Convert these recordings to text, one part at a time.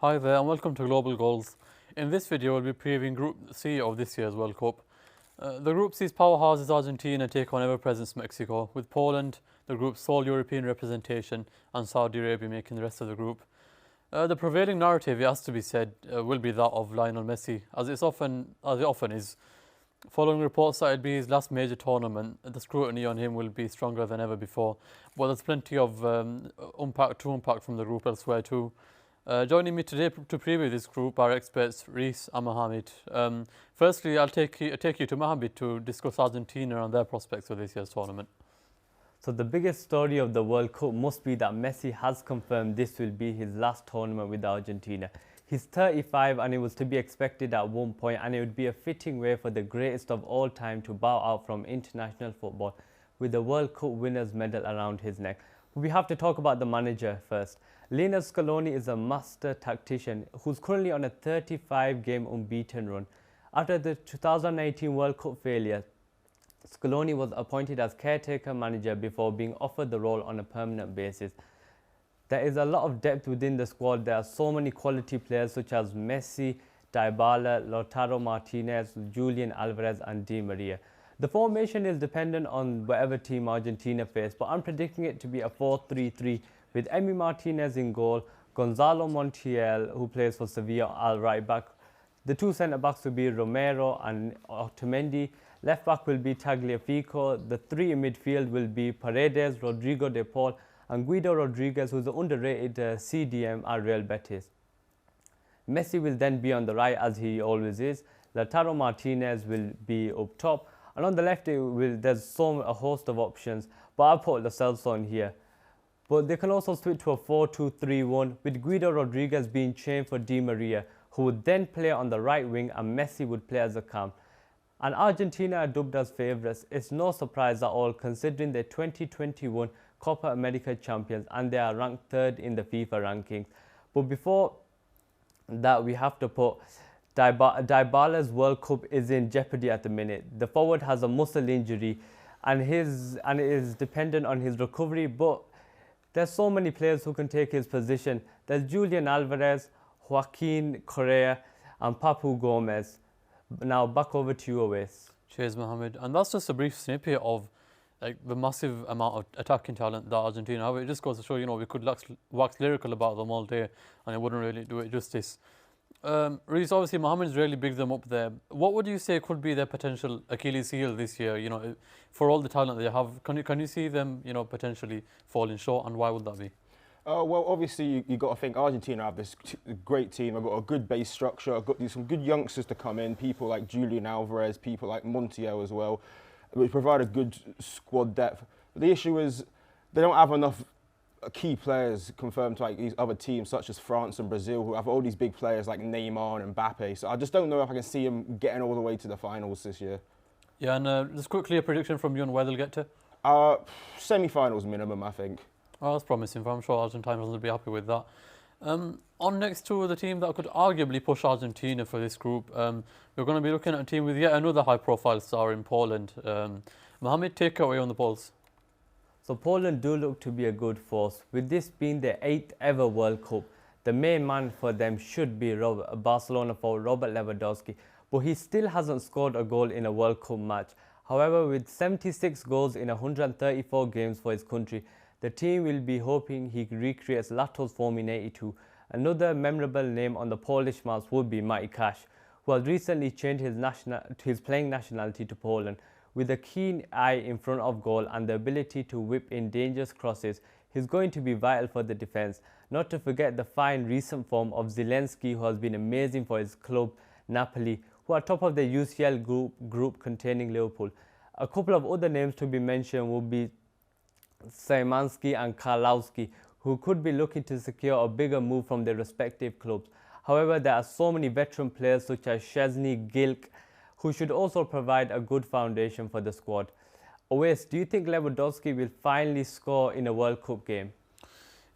Hi there and welcome to Global Goals. In this video we'll be previewing Group C of this year's World Cup. The Group C's powerhouses Argentina take on ever-present Mexico, with Poland, the group's sole European representation, and Saudi Arabia making the rest of the group. The prevailing narrative, it has to be said, will be that of Lionel Messi, as it often is. Following reports that it'll be his last major tournament, the scrutiny on him will be stronger than ever before. But there's plenty of to unpack from the group elsewhere too. Joining me today to preview this group are experts Reese and Mohammed. Firstly, I'll take you to Mohammed to discuss Argentina and their prospects for this year's tournament. So the biggest story of the World Cup must be that Messi has confirmed this will be his last tournament with Argentina. He's 35 and it was to be expected at one point, and it would be a fitting way for the greatest of all time to bow out from international football with the World Cup winner's medal around his neck. We have to talk about the manager first. Lionel Scaloni is a master tactician who's currently on a 35-game unbeaten run. After the 2019 World Cup failure, Scaloni was appointed as caretaker manager before being offered the role on a permanent basis. There is a lot of depth within the squad. There are so many quality players such as Messi, Dybala, Lautaro Martinez, Julian Alvarez and Di Maria. The formation is dependent on whatever team Argentina face, but I'm predicting it to be a 4-3-3 with Emi Martinez in goal, Gonzalo Montiel, who plays for Sevilla, at right back. The two centre-backs will be Romero and Otamendi. Left back will be Tagliafico. The three in midfield will be Paredes, Rodrigo de Paul and Guido Rodriguez, who is the underrated CDM at Real Betis. Messi will then be on the right, as he always is. Lautaro Martinez will be up top. And on the left, there's a host of options, but I'll put Lo Celso in here. But they can also switch to a 4-2-3-1, with Guido Rodriguez being chained for Di Maria, who would then play on the right wing and Messi would play as a cam. And Argentina are dubbed as favourites. It's no surprise at all, considering they're 2021 Copa America champions and they are ranked third in the FIFA rankings. But before that, we have to put Dybala's World Cup is in jeopardy at the minute. The forward has a muscle injury and it is dependent on his recovery, but there's so many players who can take his position. There's Julian Alvarez, Joaquin Correa and Papu Gomez. Now back over to you, Awais. Cheers, Mohammed. And that's just a brief snippet of the massive amount of attacking talent that Argentina have. It just goes to show, we could wax lyrical about them all day and it wouldn't really do it justice. Reece, obviously Mohammed's really bigged them up there. What would you say could be their potential Achilles heel this year, for all the talent they have? Can you see them, potentially falling short, and why would that be? Well, obviously you got to think Argentina have this great team. I've got a good base structure. I've got some good youngsters to come in. People like Julian Alvarez, people like Montiel as well, which provide a good squad depth. But the issue is they don't have enough key players confirmed to these other teams such as France and Brazil, who have all these big players like Neymar and Mbappe. So I just don't know if I can see them getting all the way to the finals this year. Yeah, and just quickly a prediction from you on where they'll get to? Semi-finals minimum, I think. Oh, that's promising. I'm sure Argentina will be happy with that. On next to the team that could arguably push Argentina for this group, we're going to be looking at a team with yet another high-profile star in Poland. Mohammed, take it away on the Poles. So Poland do look to be a good force. With this being their 8th ever World Cup, the main man for them should be Barcelona forward Robert Lewandowski, but he still hasn't scored a goal in a World Cup match. However, with 76 goals in 134 games for his country, the team will be hoping he recreates Lato's form in '82. Another memorable name on the Polish maps would be Matty Cash, who has recently changed his playing nationality to Poland. With a keen eye in front of goal and the ability to whip in dangerous crosses, he's going to be vital for the defence. Not to forget the fine recent form of Zelensky, who has been amazing for his club Napoli, who are top of the UCL group containing Liverpool. A couple of other names to be mentioned would be Szymanski and Karlowski, who could be looking to secure a bigger move from their respective clubs. However, there are so many veteran players such as Szczesny, Gilk, who should also provide a good foundation for the squad. Awais, do you think Lewandowski will finally score in a World Cup game?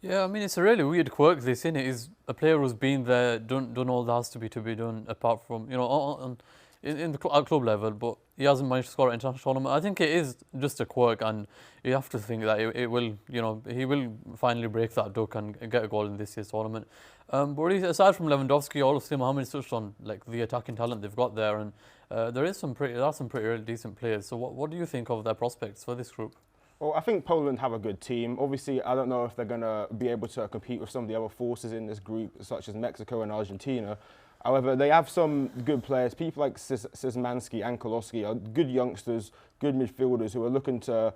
Yeah, I mean, it's a really weird quirk, this, isn't it? Is a player who's been there, done all that has to be done, apart from, in the club level, but he hasn't managed to score at international tournament. I think it is just a quirk, and you have to think that it will, you know, he will finally break that duck and get a goal in this year's tournament. But really, aside from Lewandowski, obviously Mohamed touched on like the attacking talent they've got there, and there are some pretty really decent players. So what do you think of their prospects for this group? Well, I think Poland have a good team. Obviously, I don't know if they're going to be able to compete with some of the other forces in this group, such as Mexico and Argentina. However, they have some good players. People like Szymanski and Kolosky are good youngsters, good midfielders who are looking to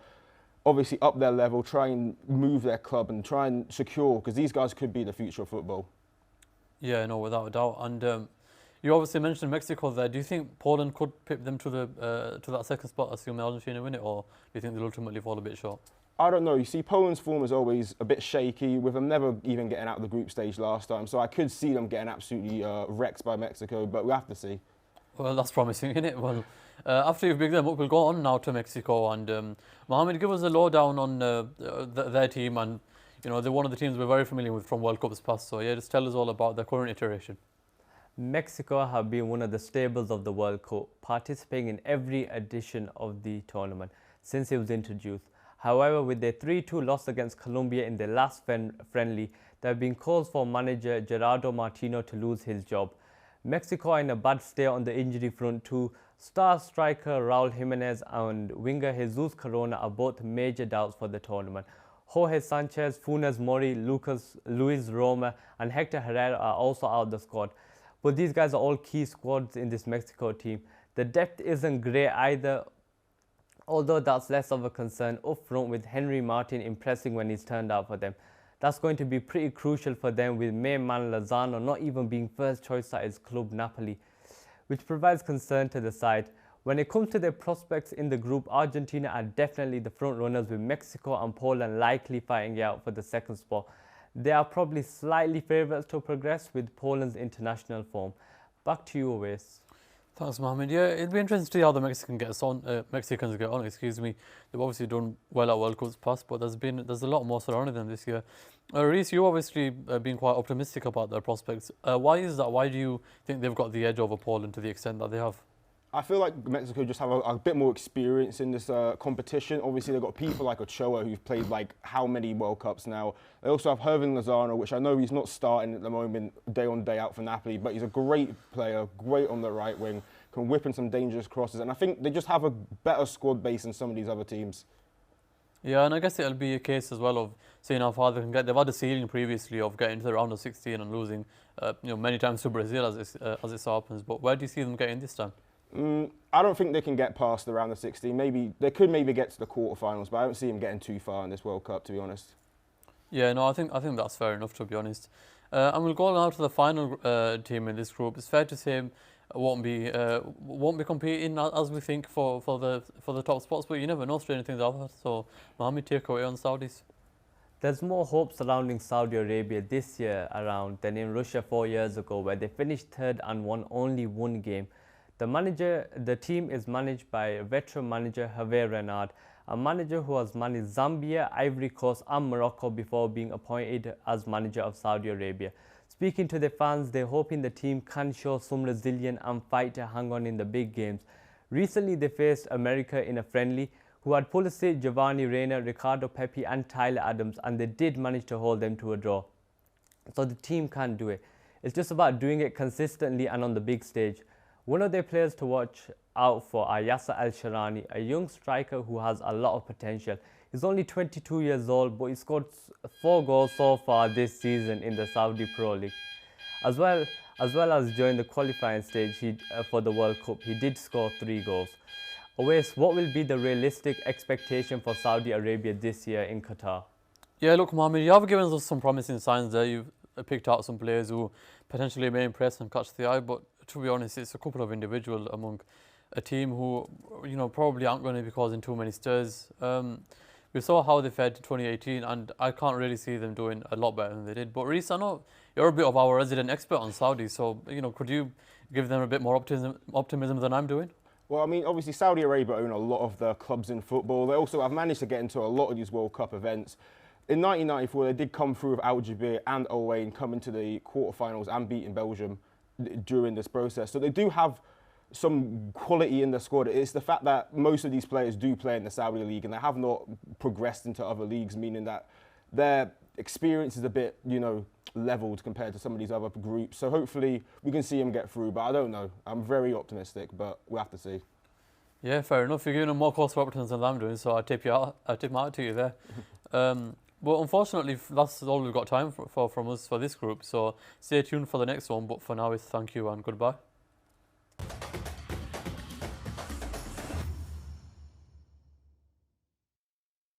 obviously up their level, try and move their club and try and secure, because these guys could be the future of football. Yeah, no, without a doubt. And you obviously mentioned Mexico there. Do you think Poland could pip them to that second spot, assuming Argentina win it, or do you think they'll ultimately fall a bit short? I don't know. You see, Poland's form is always a bit shaky, with them never even getting out of the group stage last time. So I could see them getting absolutely wrecked by Mexico, but we'll have to see. Well, that's promising, isn't it? Well, after you've bigged them up, we'll go on now to Mexico. And Mohamed, give us a lowdown on their team. And, you know, they're one of the teams we're very familiar with from World Cups past. So, yeah, just tell us all about their current iteration. Mexico have been one of the staples of the World Cup, participating in every edition of the tournament since it was introduced. However, with their 3-2 loss against Colombia in their last friendly, there have been calls for manager Gerardo Martino to lose his job. Mexico are in a bad state on the injury front too. Star striker Raul Jimenez and winger Jesus Corona are both major doubts for the tournament. Jorge Sanchez, Funes Mori, Luis Roma and Hector Herrera are also out of the squad. But these guys are all key squads in this Mexico team. The depth isn't great either, although that's less of a concern up front, with Henry Martin impressing when he's turned out for them. That's going to be pretty crucial for them, with main man Lozano not even being first choice at his club Napoli, which provides concern to the side. When it comes to their prospects in the group, Argentina are definitely the front runners, with Mexico and Poland likely fighting out for the second spot. They are probably slightly favourites to progress with Poland's international form. Back to you, Owais. Thanks, Mohamed. Yeah, it'll be interesting to see how the Mexicans get on. Excuse me. They've obviously done well at World Cups past, but there's a lot more surrounding them this year. Reece, you obviously been quite optimistic about their prospects. Why is that? Why do you think they've got the edge over Poland to the extent that they have? I feel like Mexico just have a bit more experience in this competition. Obviously, they've got people like Ochoa who've played like how many World Cups now. They also have Hervin Lozano, which I know he's not starting at the moment, day on, day out for Napoli, but he's a great player, great on the right wing, can whip in some dangerous crosses. And I think they just have a better squad base than some of these other teams. Yeah, and I guess it'll be a case as well of seeing how far they can get. They've had a ceiling previously of getting to the round of 16 and losing, many times to Brazil as it so happens. But where do you see them getting this time? I don't think they can get past the round of 16. Maybe they could get to the quarterfinals, but I don't see them getting too far in this World Cup, to be honest. Yeah, no, I think that's fair enough, to be honest. And we'll go now to the final team in this group. It's fair to say won't be competing as we think for the top spots, but you never know, strange things happen. So, Mohamed, take away on Saudis. There's more hope surrounding Saudi Arabia this year around than in Russia 4 years ago, where they finished third and won only one game. The team is managed by veteran manager Hervé Renard, a manager who has managed Zambia, Ivory Coast and Morocco before being appointed as manager of Saudi Arabia. Speaking to their fans, they're hoping the team can show some resilience and fight to hang on in the big games. Recently, they faced America in a friendly, who had Pulisic, Giovanni Reina, Ricardo Pepi and Tyler Adams, and they did manage to hold them to a draw. So the team can do it. It's just about doing it consistently and on the big stage. One of their players to watch out for are Yasser Al-Sharani, a young striker who has a lot of potential. He's only 22 years old, but he scored 4 goals so far this season in the Saudi Pro League. As well as during the qualifying stage for the World Cup, he did score 3 goals. Owais, what will be the realistic expectation for Saudi Arabia this year in Qatar? Yeah, look, Mohamed, you have given us some promising signs there. You've picked out some players who potentially may impress and catch the eye, but to be honest, it's a couple of individuals among a team who, probably aren't going to be causing too many stirs. We saw how they fared to 2018, and I can't really see them doing a lot better than they did. But Reece, I know you're a bit of our resident expert on Saudi, so could you give them a bit more optimism than I'm doing? Well, I mean, obviously Saudi Arabia own a lot of the clubs in football. They also have managed to get into a lot of these World Cup events. In 1994, they did come through with Al Jabeer and Al Wayn, come into the quarterfinals and beating Belgium during this process. So they do have some quality in the squad. It's the fact that most of these players do play in the Saudi League and they have not progressed into other leagues, meaning that their experience is a bit, you know, leveled compared to some of these other groups. So hopefully we can see him get through, but I don't know. I'm very optimistic, but we'll have to see. Yeah, fair enough. You're giving them more close opportunities than I'm doing, so I tip my hat to you there. But unfortunately, that's all we've got time for from us for this group. So stay tuned for the next one. But for now, it's thank you and goodbye.